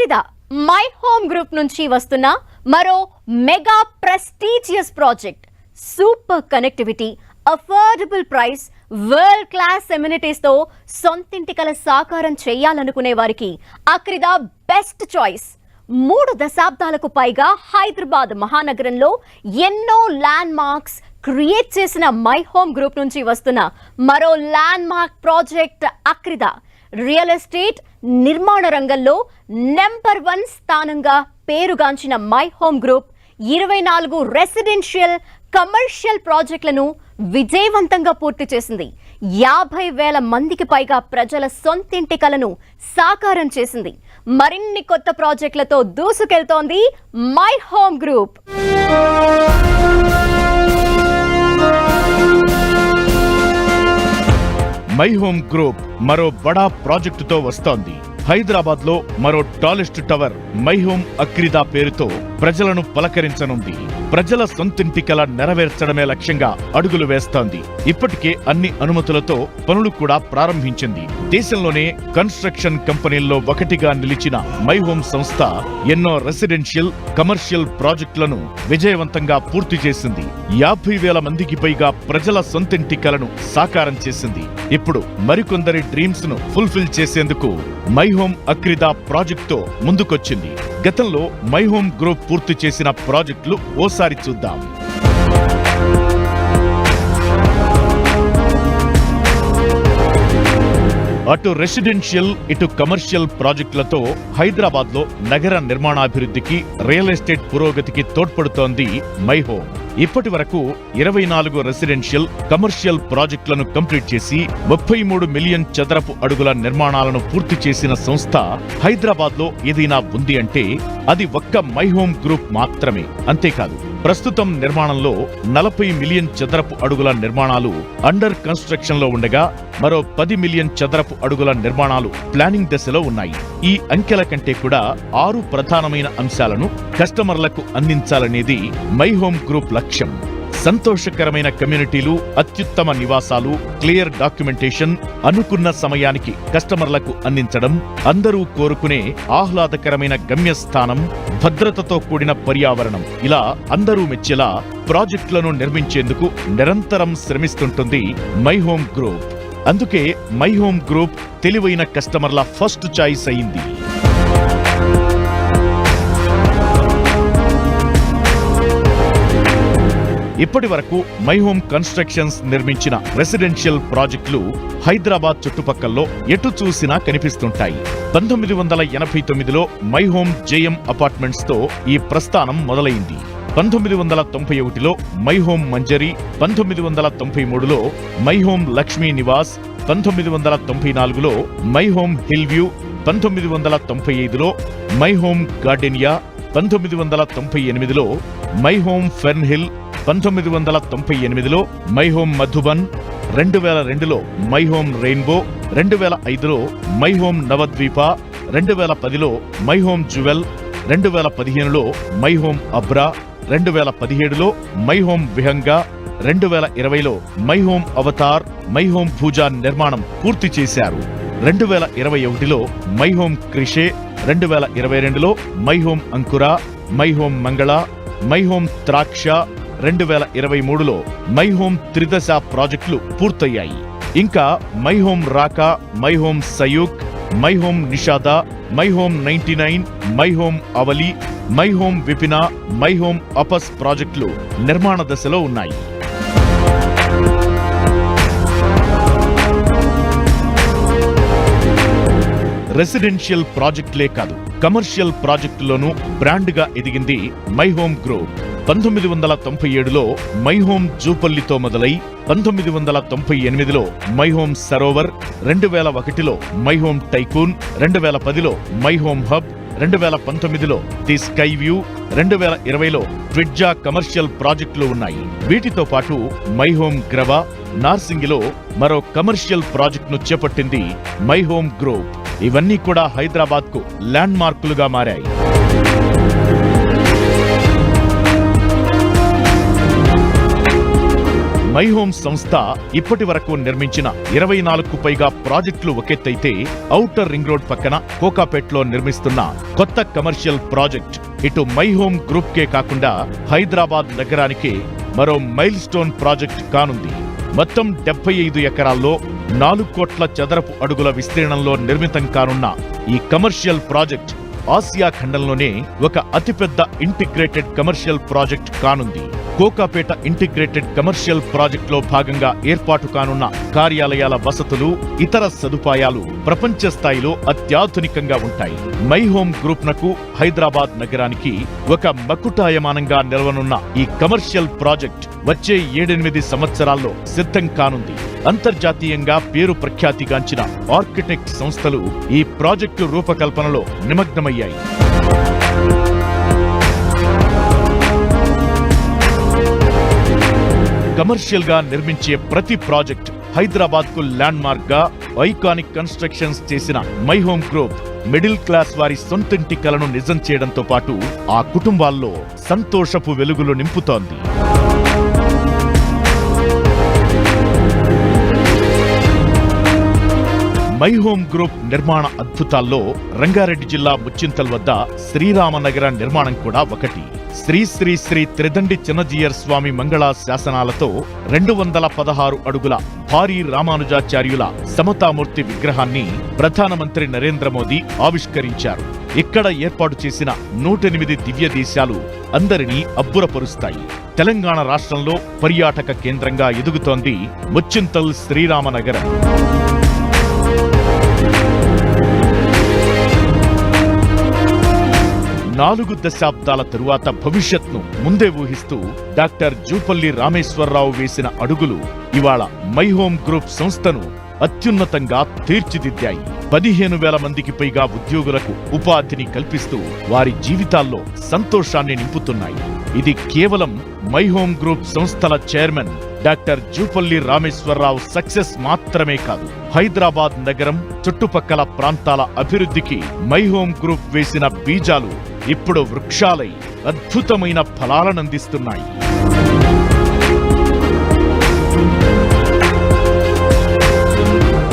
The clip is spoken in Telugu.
అక్రిదా మై హోమ్ గ్రూప్ నుంచి వస్తున్న మరో mega prestigious project. Super connectivity, affordable price, world class amenities తో సొంతింటి కల సాకారం చేయాలనుకునే వారికి అక్రిదా బెస్ట్ చాయిస్. 3 దశాబ్దాలకు పైగా హైదరాబాద్ మహానగరంలో ఎన్నో ల్యాండ్ మార్క్స్ క్రియేట్ చేసిన మై హోమ్ గ్రూప్ నుంచి వస్తున్న మరో landmark project Akrida. Real estate నిర్మాణ రంగంలో నెంబర్ 1 స్థానంగా పేరుగాంచిన My Home Group 24 residential, commercial ప్రాజెక్టులను విజయవంతంగా పూర్తి చేసింది. 50,000 మందికి పైగా ప్రజల సొంతింటి కలను సాకారం చేసింది. మరిన్ని కొత్త ప్రాజెక్టులతో దూసుకెళ్తోంది My Home Group. My Home Group మరో బడా ప్రాజెక్టుతో వస్తోంది. హైదరాబాద్ లో మరో tallest tower My Home Akrida పేరుతో ప్రజలను పలకరించనుంది. ప్రజల సొంతింటి కల నెరవేర్చడమే లక్ష్యంగా అడుగులు వేస్తోంది. ఇప్పటికే అన్ని అనుమతులతో పనులు కూడా ప్రారంభించింది. దేశంలోనే కన్స్ట్రక్షన్ కంపెనీల్లో ఒకటిగా నిలిచిన మై హోమ్ సంస్థ ఎన్నో రెసిడెన్షియల్, కమర్షియల్ ప్రాజెక్టులను విజయవంతంగా పూర్తి చేసింది. 50,000 మందికి పైగా ప్రజల సొంతింటి కలను సాకారం చేసింది. ఇప్పుడు మరికొందరి డ్రీమ్స్ ను ఫుల్ఫిల్ చేసేందుకు మై హోమ్ అక్రిదా ప్రాజెక్టుతో ముందుకొచ్చింది. గతంలో మై హోమ్ గ్రూప్ పూర్తి చేసిన ప్రాజెక్టులు ఓసారి చూద్దాం. అటు రెసిడెన్షియల్, ఇటు కమర్షియల్ ప్రాజెక్టులతో హైదరాబాద్ లో నగర నిర్మాణాభివృద్ధికి, రియల్ ఎస్టేట్ పురోగతికి తోడ్పడుతోంది మై హోమ్. ఇప్పటి వరకు 24 రెసిడెన్షియల్, కమర్షియల్ ప్రాజెక్టులను కంప్లీట్ చేసి 33 మిలియన్ చదరపు అడుగుల నిర్మాణాలను పూర్తి చేసిన సంస్థ హైదరాబాద్ లో ఏదైనా ఉంది అంటే అది ఒక్క మై హోమ్ గ్రూప్ మాత్రమే. అంతేకాదు, ప్రస్తుతం నిర్మాణంలో 40 మిలియన్ చదరపు అడుగుల నిర్మాణాలు అండర్ కన్స్ట్రక్షన్ లో ఉండగా మరో 10 మిలియన్ చదరపు అడుగుల నిర్మాణాలు ప్లానింగ్ దశలో ఉన్నాయి. ఈ అంకెల కంటే కూడా 6 ప్రధానమైన అంశాలను కస్టమర్లకు అందించాలనేది మై హోమ్ గ్రూప్ లక్ష్యం. సంతోషకరమైన కమ్యూనిటీలు, అత్యుత్తమ నివాసాలు, క్లియర్ డాక్యుమెంటేషన్, అనుకున్న సమయానికి కస్టమర్లకు అందించడం, అందరూ కోరుకునే ఆహ్లాదకరమైన గమ్యస్థానం, భద్రతతో కూడిన పర్యావరణం, ఇలా అందరూ మెచ్చేలా ప్రాజెక్టులను నిర్మించేందుకు నిరంతరం శ్రమిస్తుంటుంది మై హోమ్ గ్రూప్. అందుకే మై హోమ్ గ్రూప్ తెలివైన కస్టమర్ల ఫస్ట్ చాయిస్ అయింది. ఇప్పటి వరకు మై హోమ్ కన్స్ట్రక్షన్స్ నిర్మించిన రెసిడెన్షియల్ ప్రాజెక్టులు హైదరాబాద్ చుట్టుపక్కల్లో ఎటు చూసినా కనిపిస్తుంటాయి. 1989లో మై హోమ్ జేఎం అపార్ట్మెంట్స్ తో ఈ ప్రస్థానం మొదలైంది. 1991లో మై హోమ్ మంజరి, 1993లో మై హోమ్ లక్ష్మీ నివాస్, 1994లో మై హోమ్ హిల్ వ్యూ, 1995లో మై హోమ్ గార్డెనియా, 1998లో మై హోమ్ ఫెర్న్ హిల్, 1998లో మై హోమ్ మధుబన్, 2002లో My Home rainbow, 2005లో My Home Navadweepa, 2010లో మై హోమ్ జువెల్, 2015లో మై హోమ్ అబ్రా, 2017లో మై హోమ్ విహంగా, 2020లో My Home Avatar, My Home Pooja నిర్మాణం పూర్తి చేశారు. 2021లో మై హోమ్ క్రిషే, 2022లో My Home Ankura, My Home Mangala, My Home Traksha, 2023లో మై హోమ్ త్రిదశ ప్రాజెక్టులు పూర్తయ్యాయి. ఇంకా My Home Raka, My Home Sayuk, My Home Nishada, My Home 99, My Home Avali, My Home Vipina, My Home Apas ప్రాజెక్టులు నిర్మాణ దశలో ఉన్నాయి. రెసిడెన్షియల్ ప్రాజెక్టులే కాదు, కమర్షియల్ ప్రాజెక్టులోనూ బ్రాండ్గా ఎదిగింది మై హోమ్ గ్రూప్. 1997లో మై హోమ్ జూపల్లితో మొదలై 1998లో మై హోమ్ సరోవర్, 2001లో మై హోమ్ టైకూన్, 2010లో మై హోమ్ హబ్, 2019లో ది స్కై వ్యూ, 2020లో ట్విడ్జా కమర్షియల్ ప్రాజెక్టులు ఉన్నాయి. వీటితో పాటు మై హోమ్ గ్రవా, నార్సింగిలో మరో కమర్షియల్ ప్రాజెక్టును చేపట్టింది మై హోమ్ గ్రూప్. ఇవన్నీ కూడా హైదరాబాద్కు ల్యాండ్ మార్కులుగా మారాయి. మై హోమ్ సంస్థ ఇప్పటి వరకు నిర్మించిన 24కు పైగా ప్రాజెక్టులు ఒకెత్తైతే ఔటర్ రింగ్ రోడ్ పక్కన కోకాపేట్లో నిర్మిస్తున్న కొత్త కమర్షియల్ ప్రాజెక్ట్ ఇటు మై హోమ్ గ్రూప్ కే కాకుండా హైదరాబాద్ నగరానికి మరో మైల్ స్టోన్ ప్రాజెక్ట్ కానుంది. మొత్తం 75 ఎకరాల్లో 4 కోట్ల చదరపు అడుగుల విస్తీర్ణంలో నిర్మితం కానున్న ఈ కమర్షియల్ ప్రాజెక్ట్ ఆసియా ఖండంలోనే ఒక అతిపెద్ద ఇంటిగ్రేటెడ్ కమర్షియల్ ప్రాజెక్ట్ కానుంది. కోకాపేట ఇంటిగ్రేటెడ్ కమర్షియల్ ప్రాజెక్ట్ లో భాగంగా ఏర్పాటు కానున్న కార్యాలయాల వసతులు, ఇతర సదుపాయాలు ప్రపంచ స్థాయిలో అత్యాధునికంగా ఉంటాయి. మై హోమ్ గ్రూప్ నకు హైదరాబాద్ నగరానికి ఒక మకుటాయమానంగా నిలవనున్న ఈ కమర్షియల్ ప్రాజెక్ట్ వచ్చే 7-8 సంవత్సరాల్లో సిద్ధం కానుంది. అంతర్జాతీయంగా పేరు ప్రఖ్యాతిగాంచిన ఆర్కిటెక్ట్ సంస్థలు ఈ ప్రాజెక్టు రూపకల్పనలో నిమగ్నమయ్యాయి. కమర్షియల్ గా నిర్మించే ప్రతి ప్రాజెక్ట్ హైదరాబాద్ కు ల్యాండ్ మార్క్ గా ఐకానిక్ కన్స్ట్రక్షన్స్ చేసిన My Home group middle class వారి సొంతింటి కలను నిజం చేయడంతో పాటు ఆ కుటుంబాల్లో సంతోషపు వెలుగులు నింపుతోంది. మై హోమ్ గ్రూప్ నిర్మాణ అద్భుతాల్లో రంగారెడ్డి జిల్లా ముచ్చింతల్ వద్ద శ్రీరామనగర నిర్మాణం కూడా ఒకటి. శ్రీ శ్రీ శ్రీ త్రిదండి చిన్నజీయర్ స్వామి మంగళ శాసనాలతో 216 అడుగుల భారీ రామానుజాచార్యుల సమతామూర్తి విగ్రహాన్ని ప్రధానమంత్రి నరేంద్ర మోదీ ఆవిష్కరించారు. ఇక్కడ ఏర్పాటు చేసిన 108 దివ్య దేశాలు అందరినీ అబ్బురపరుస్తాయి. తెలంగాణ రాష్ట్రంలో పర్యాటక కేంద్రంగా ఎదుగుతోంది ముచ్చింతల్ శ్రీరామనగరం. 4 దశాబ్దాల తరువాత భవిష్యత్ను ముందే ఊహిస్తూ డాక్టర్ జూపల్లి రామేశ్వరరావు వేసిన అడుగులు ఇవాళ మై హోమ్ గ్రూప్ సంస్థను అత్యున్నతంగా తీర్చిదిద్దాయి. 15,000 మందికి పైగా ఉద్యోగులకు ఉపాధిని కల్పిస్తూ వారి జీవితాల్లో సంతోషాన్ని నింపుతున్నాయి. ఇది కేవలం మై హోమ్ గ్రూప్ సంస్థల chairman doctor Jupalli Rameshwar Rao success మాత్రమే కాదు, హైదరాబాద్ నగరం చుట్టుపక్కల ప్రాంతాల అభివృద్ధికి మై హోమ్ గ్రూప్ వేసిన బీజాలు ఇప్పుడు వృక్షాలై అద్భుతమైన ఫలాలనందిస్తున్నాయి.